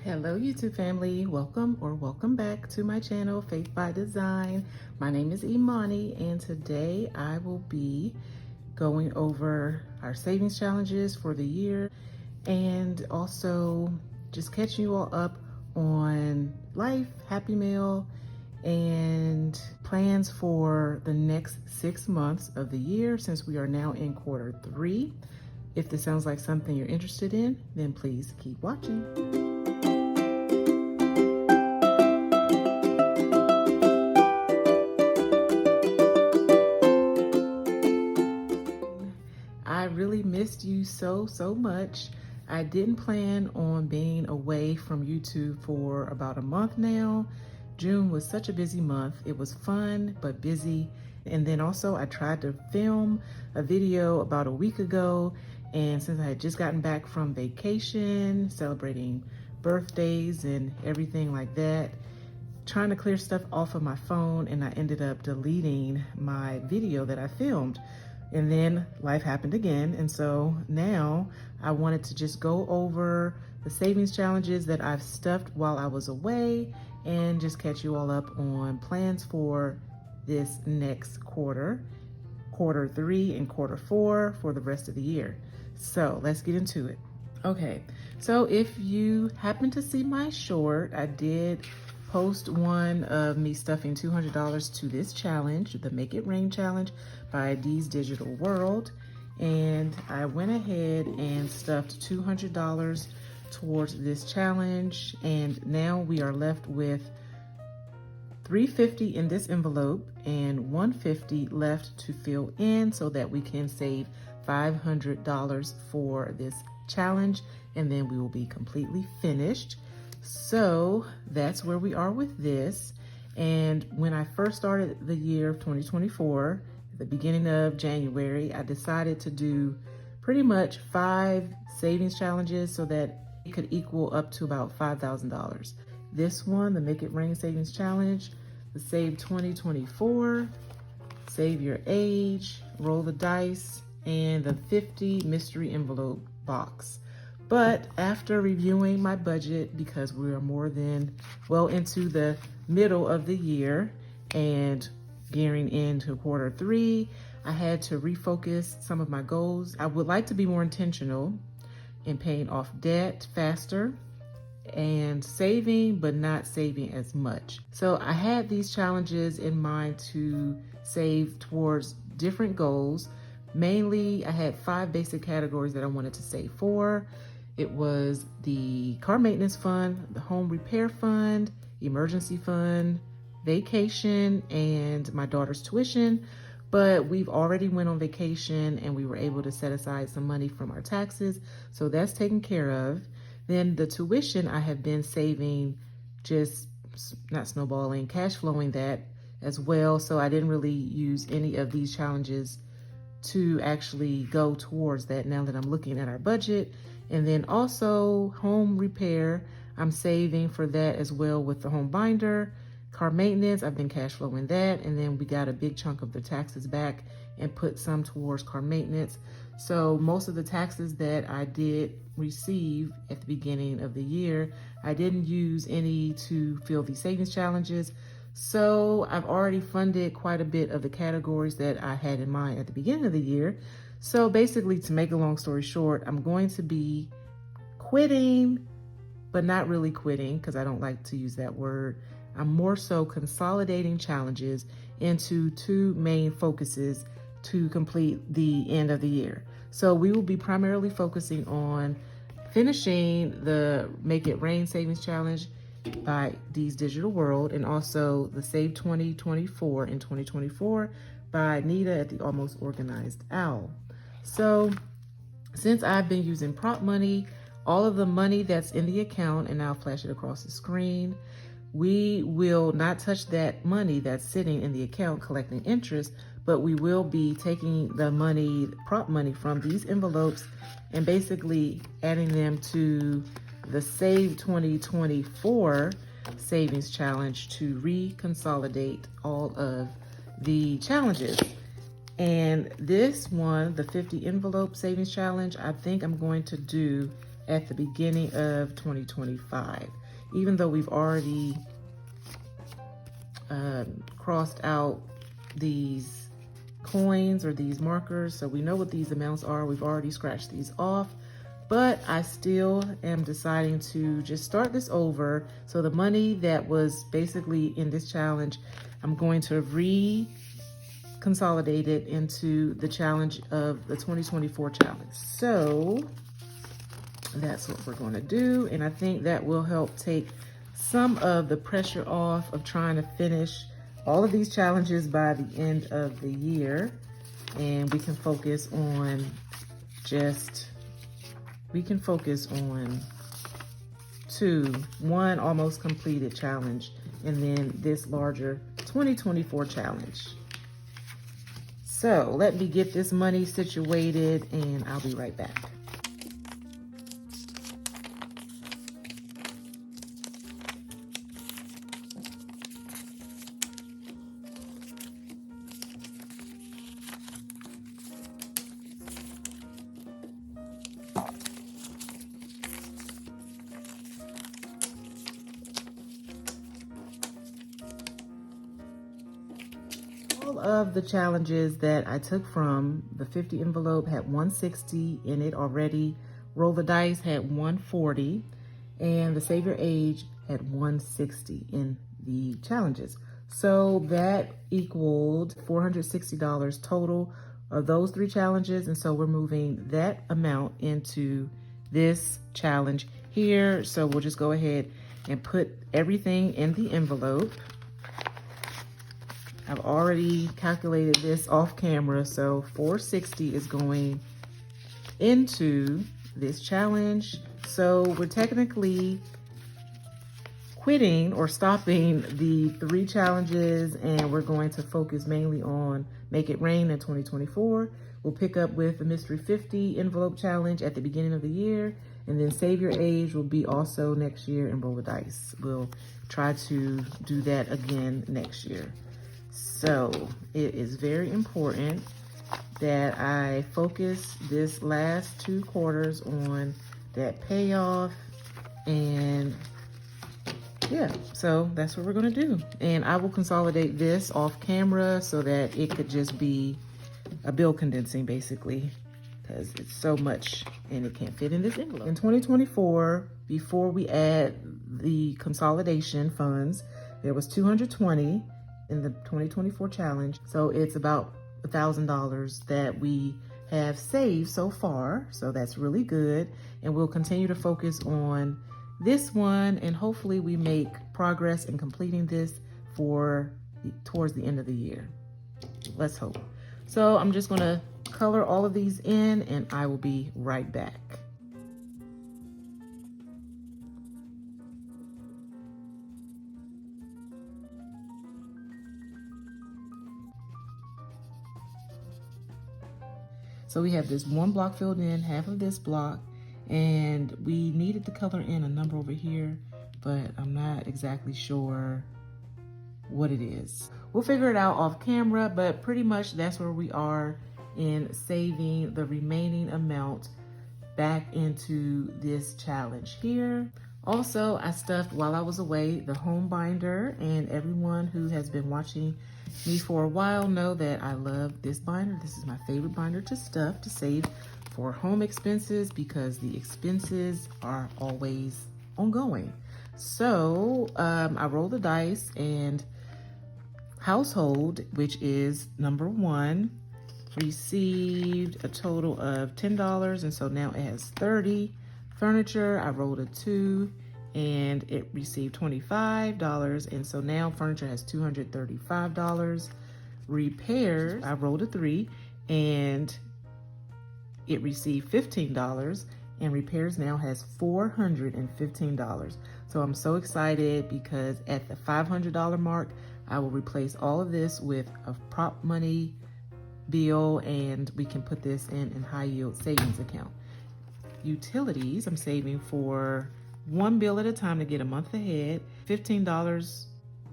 Hello YouTube family, welcome back to my channel, Faith by Design. My name is Imani and today I will be going over our savings challenges for the year and also just catching you all up on life, happy mail, and plans for the next 6 months of the year since we are now in quarter 3. If this sounds like something you're interested in, then please keep watching. I really missed you so much. I didn't plan on being away from YouTube for about a month now. June was such a busy month. It was fun, but busy. And then also I tried to film a video about a week ago. And since I had just gotten back from vacation, celebrating birthdays and everything like that, trying to clear stuff off of my phone, and I ended up deleting my video that I filmed. And then life happened again. And so now I wanted to just go over the savings challenges that I've stuffed while I was away and just catch you all up on plans for this next quarter, quarter 3 and quarter 4 for the rest of the year. So let's get into it. Okay, so if you happen to see my short, I did post one of me stuffing $200 to this challenge, the Make It Rain challenge by Dee's Digital World. And I went ahead and stuffed $200 towards this challenge. And now we are left with $350 in this envelope and $150 left to fill in so that we can save $500 for this challenge. And then we will be completely finished. So that's where we are with this. And when I first started the year of 2024, at the beginning of January, I decided to do pretty much 5 savings challenges so that it could equal up to about $5,000. This one, the Make It Rain Savings Challenge, the Save 2024, Save Your Age, Roll the Dice, and the 50 Mystery Envelope Box. But after reviewing my budget, because we are more than well into the middle of the year and gearing into quarter 3, I had to refocus some of my goals. I would like to be more intentional in paying off debt faster and saving, but not saving as much. So I had these challenges in mind to save towards different goals. Mainly, I had 5 basic categories that I wanted to save for. It was the car maintenance fund, the home repair fund, emergency fund, vacation, and my daughter's tuition. But we've already went on vacation and we were able to set aside some money from our taxes. So that's taken care of. Then the tuition, I have been saving, just not snowballing, cash flowing that as well. So I didn't really use any of these challenges to actually go towards that now that I'm looking at our budget. And then also home repair, I'm saving for that as well with the home binder. Car maintenance, I've been cash flowing that. And then we got a big chunk of the taxes back and put some towards car maintenance. So most of the taxes that I did receive at the beginning of the year, I didn't use any to fill these savings challenges. So I've already funded quite a bit of the categories that I had in mind at the beginning of the year. So basically, to make a long story short, I'm going to be quitting, but not really quitting because I don't like to use that word. I'm more so consolidating challenges into 2 main focuses to complete the end of the year. So we will be primarily focusing on finishing the Make It Rain Savings Challenge by Dee's Digital World, and also the Save 2024 and 2024 by Nita at the Almost Organized Owl. So since I've been using prop money, all of the money that's in the account, and I'll flash it across the screen, we will not touch that money that's sitting in the account collecting interest, but we will be taking the money, prop money, from these envelopes and basically adding them to the Save 2024 Savings Challenge to reconsolidate all of the challenges. And this one, the 50 envelope savings challenge, I think I'm going to do at the beginning of 2025. Even though we've already crossed out these coins or these markers, so we know what these amounts are. We've already scratched these off, but I still am deciding to just start this over. So the money that was basically in this challenge, I'm going to consolidate it into the challenge of the 2024 challenge. So that's what we're going to do, and I think that will help take some of the pressure off of trying to finish all of these challenges by the end of the year, and we can focus on one almost completed challenge and then this larger 2024 challenge. So let me get this money situated and I'll be right back. All of the challenges that I took from the 50 envelope had 160 in it already. Roll the Dice had 140, and the Save Your Age had 160 in the challenges. So that equaled $460 total of those three challenges, and so we're moving that amount into this challenge here. So we'll just go ahead and put everything in the envelope. I've already calculated this off camera, so 460 is going into this challenge. So we're technically quitting or stopping the 3 challenges, and we're going to focus mainly on Make It Rain in 2024. We'll pick up with the Mystery 50 envelope challenge at the beginning of the year, and then Save Your Age will be also next year, and Roll the Dice. We'll try to do that again next year. So it is very important that I focus this last 2 quarters on that payoff, and yeah, so that's what we're gonna do. And I will consolidate this off camera so that it could just be a bill condensing basically, because it's so much and it can't fit in this envelope. In 2024, before we add the consolidation funds, there was 220 in the 2024 challenge. So it's about $1,000 that we have saved so far. So that's really good. And we'll continue to focus on this one, and hopefully we make progress in completing this towards the end of the year. Let's hope. So I'm just gonna color all of these in and I will be right back. So we have this one block filled in, half of this block, and we needed to color in a number over here, but I'm not exactly sure what it is. We'll figure it out off camera, but pretty much that's where we are in saving the remaining amount back into this challenge here. Also, I stuffed, while I was away, the home binder, and everyone who has been watching me for a while know that I love this binder. This is my favorite binder to stuff, to save for home expenses, because the expenses are always ongoing. So I rolled the dice, and household, which is number 1, received a total of $10, and so now it has 30. Furniture, I rolled a 2 and it received $25, and so now furniture has $235. Repairs, I rolled a 3 and it received $15, and repairs now has $415. So I'm so excited because at the $500 mark, I will replace all of this with a prop money bill, and we can put this in high yield savings account. Utilities, I'm saving for 1 bill at a time to get a month ahead. $15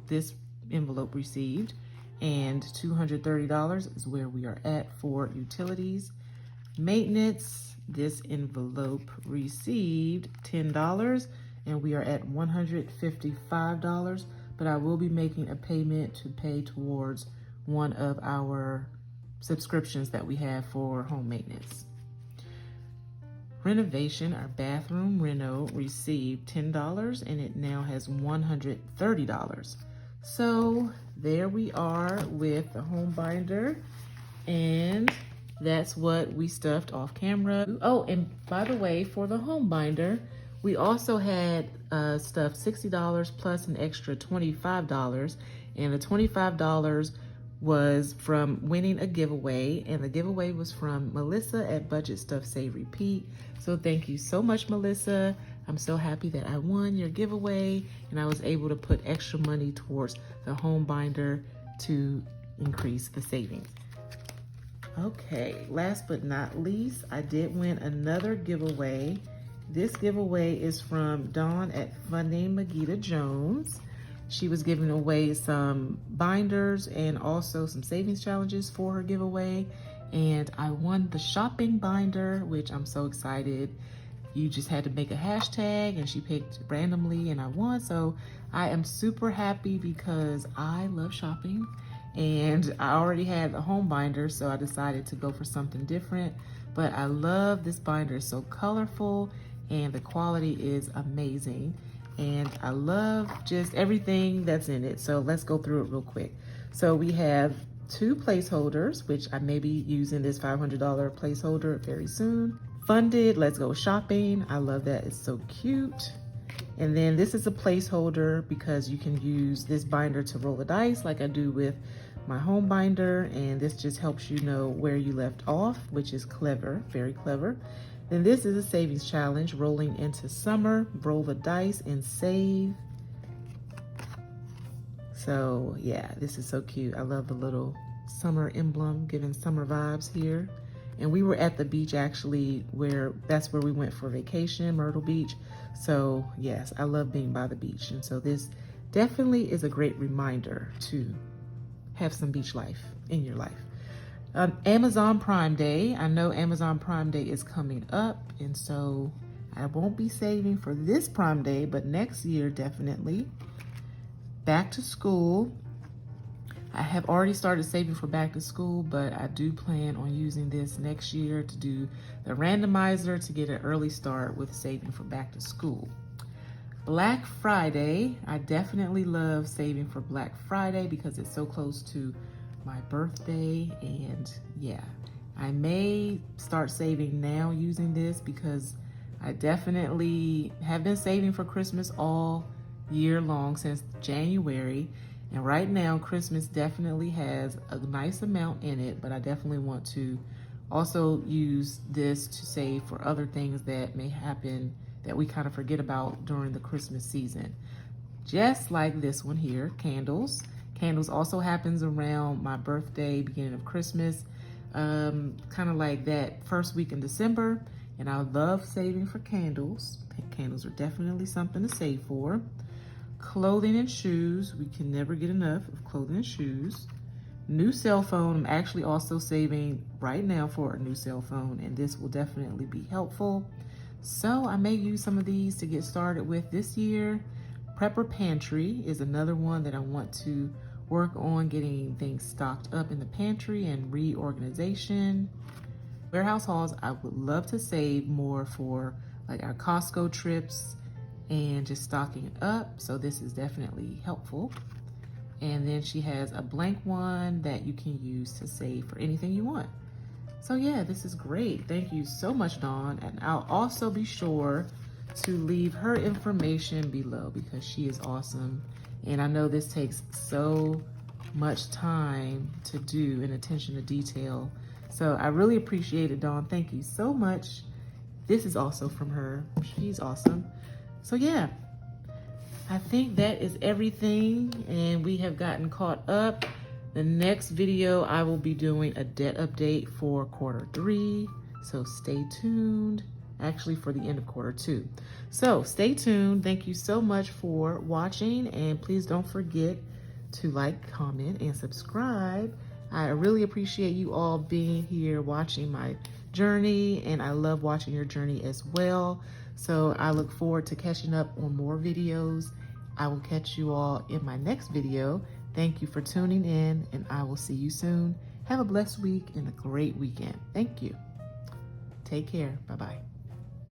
this envelope received, and $230 is where we are at for utilities. Maintenance, this envelope received $10 and we are at $155, but I will be making a payment to pay towards one of our subscriptions that we have for home maintenance. Renovation, our bathroom reno received $10 and it now has $130. So there we are with the home binder, and that's what we stuffed off camera. Oh, and by the way, for the home binder, we also had stuffed $60 plus an extra $25, and the $25 was from winning a giveaway, and the giveaway was from Melissa at Budget Stuff Save Repeat. So thank you so much, Melissa. I'm so happy that I won your giveaway and I was able to put extra money towards the home binder to increase the savings. Okay, last but not least, I did win another giveaway. This giveaway is from Dawn at Funding Magita Jones. She was giving away some binders and also some savings challenges for her giveaway. And I won the shopping binder, which I'm so excited. You just had to make a hashtag and she picked randomly and I won. So I am super happy because I love shopping and I already had a home binder, so I decided to go for something different. But I love this binder. It's so colorful and the quality is amazing. And I love just everything that's in it. So let's go through it real quick. So we have 2 placeholders, which I may be using this $500 placeholder very soon. Funded, let's go shopping. I love that, it's so cute. And then this is a placeholder because you can use this binder to roll the dice like I do with my home binder. And this just helps you know where you left off, which is clever, very clever. Then this is a savings challenge, rolling into summer, roll the dice and save. So yeah, this is so cute. I love the little summer emblem, giving summer vibes here. And we were at the beach actually, that's where we went for vacation, Myrtle Beach. So yes, I love being by the beach. And so this definitely is a great reminder to have some beach life in your life. Amazon Prime Day. I know Amazon Prime Day is coming up, and so I won't be saving for this Prime Day, but next year definitely. Back to school. I have already started saving for back to school, but I do plan on using this next year to do the randomizer to get an early start with saving for back to school. Black Friday. I definitely love saving for Black Friday because it's so close to my birthday, and yeah, I may start saving now using this because I definitely have been saving for Christmas all year long since January, and right now Christmas definitely has a nice amount in it, but I definitely want to also use this to save for other things that may happen that we kind of forget about during the Christmas season. Just like this one here, candles. Candles also happens around my birthday, beginning of Christmas, kind of like that first week in December. And I love saving for candles. Candles are definitely something to save for. Clothing and shoes. We can never get enough of clothing and shoes. New cell phone. I'm actually also saving right now for a new cell phone, and this will definitely be helpful. So I may use some of these to get started with this year. Prepper Pantry is another one that I want to work on getting things stocked up in the pantry and reorganization. Warehouse hauls, I would love to save more for like our Costco trips and just stocking it up. So this is definitely helpful. And then she has a blank one that you can use to save for anything you want. So yeah, this is great. Thank you so much, Dawn. And I'll also be sure to leave her information below because she is awesome. And I know this takes so much time to do and attention to detail. So I really appreciate it, Dawn. Thank you so much. This is also from her. She's awesome. So yeah, I think that is everything. And we have gotten caught up. The next video, I will be doing a debt update for Q3. So stay tuned. Actually for the end of Q2. So stay tuned. Thank you so much for watching, and please don't forget to like, comment, and subscribe. I really appreciate you all being here watching my journey, and I love watching your journey as well. So I look forward to catching up on more videos. I will catch you all in my next video. Thank you for tuning in, and I will see you soon. Have a blessed week and a great weekend. Thank you. Take care. Bye-bye.